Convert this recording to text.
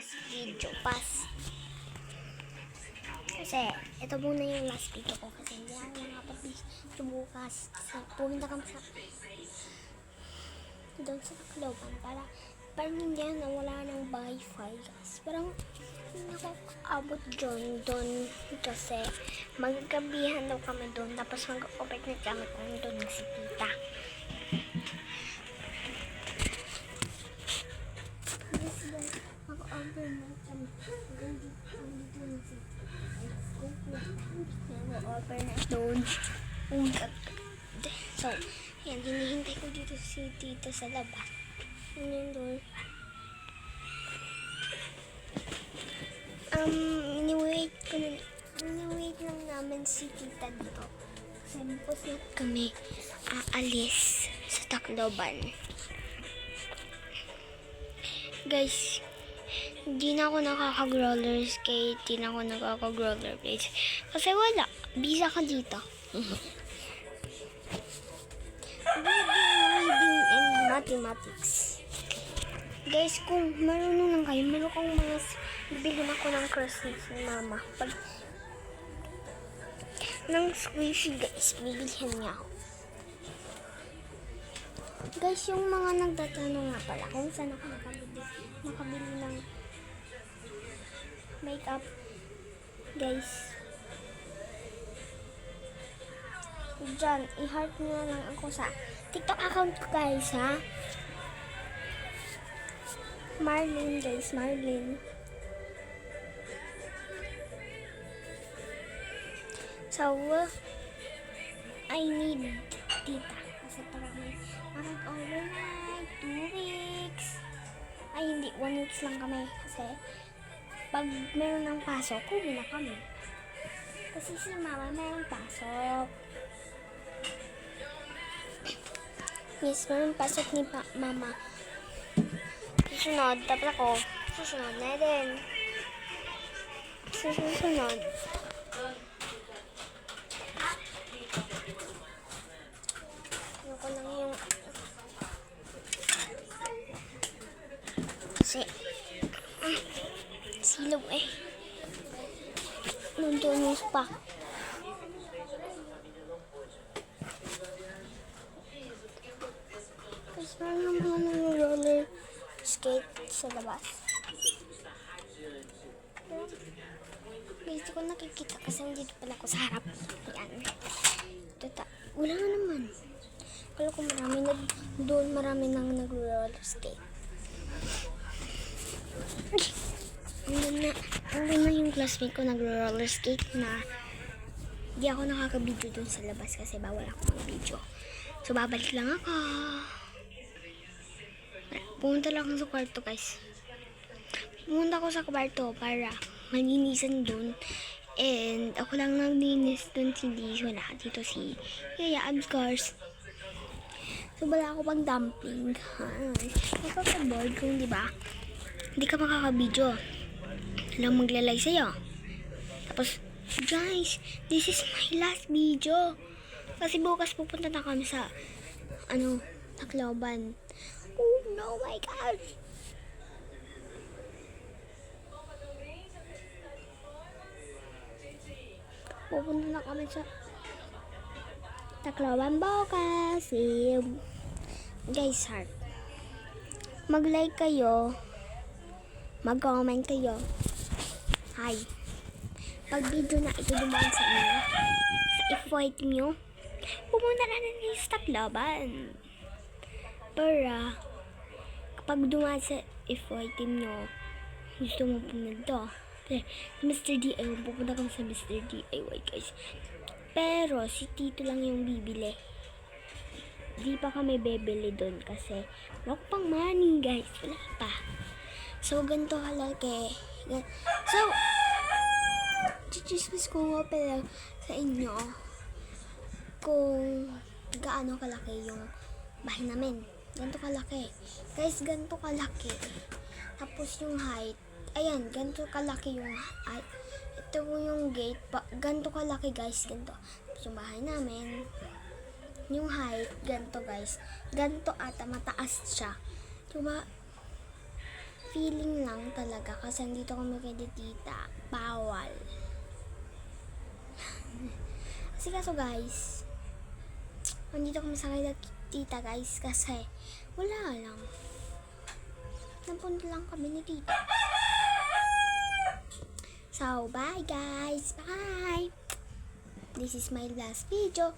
last video pass. Kasi ito muna yung last video ko kasi hindi ako nakapag-video bukas. Pumunta kami sa doon sa Tacloban parang hindi na wala ng wifi guys. Parang hindi ako abot doon kasi maggabihan daw kami doon tapos mag-open na kami kung doon si tita. Mag-over na kami. Mag-over na doon. So, yan, hinihintay ko dito si tita sa labas. Ano doon? Ini-wait lang namin si tita dito. Kasi po kami aalis sa Tacloban. Guys, hindi na ako nakaka-roller skate, hindi na ako nakaka-roller blades. Kasi wala, visa ka dito. Reading and mathematics. Guys, kung marunong lang kayo, meron kong mga bibilhin ako ng Christmas ni mama. Pag ng squishy guys, bibilhin niya ako. Guys, yung mga nagtatanong nga pala kung saan ako nakabili ng makeup. Guys, dyan, i-heart nyo lang ako sa TikTok account ko guys, ha? Marlene guys, Marlene. So, I need tita. Kasi parang overnight, 2 weeks. Ay, hindi, 1 weeks lang kami. Kasi, pag meron ng pasok, uwi na kami. Kasi si mama meron pasok. Yes, meron pasok ni mama. Susunod, tapos ako, susunod na din. Susunod. Ako lang yung kasi silaw eh. Nandun yung spa. Kasi parang naman yung roller skate sa labas. Guys, ko nakikita kasi dito pala ako sa harap. Yan. Wala nga naman. Kala ko marami nang nag-roller skate. Andun na yung classmate ko nag-roller skate na di ako nakaka-video dun sa labas kasi bawal ako mag-video. So, babalik lang ako. Pumunta lang ako sa kwarto guys. Pumunta ako sa kwarto para malinisan dun. And ako lang naglinis dun, hindi wala dito si Yaya Abscars. So, wala ako pang dumpling. Nakaka-board kung diba, hindi ka makaka-video. Walang maglalay sa'yo. Tapos, guys, this is my last video. Kasi bukas pupunta na kami sa, Tacloban. Oh no, my gosh. Pupunta na kami sa Tacloban bukas. Guys, heart. Mag-like kayo. Mag-comment kayo. Hi. Pag video na ito dumaan sa inyo, sa if-white nyo, pumunta na rin kayo sa Tacloban. Para kapag dumaan sa if-white nyo, gusto mo pumunta. Mr. DIY, pupunta kami sa Mr. DIY guys. Pero si Tito lang yung bibili. Di pa kami bebili doon kasi wala ko pang money guys. Wala pa. So, ganito kalaki. So, chichismis ko nga pala sa inyo kung gaano kalaki yung bahay namin. Ganito kalaki. Guys, ganito kalaki. Tapos yung height, ayan, ganito kalaki yung height. Ito yung gate. Ganito kalaki guys, ganito. Tapos yung bahay namin, yung height, ganito guys. Ganito ata, mataas siya. Diba? feeling lang talaga kasi andito kami kay tita. Bawal. Kasi kaso guys, andito kami sa kay tita guys kasi wala lang. Napunta lang kami ni tita. So, bye guys. Bye. This is my last video.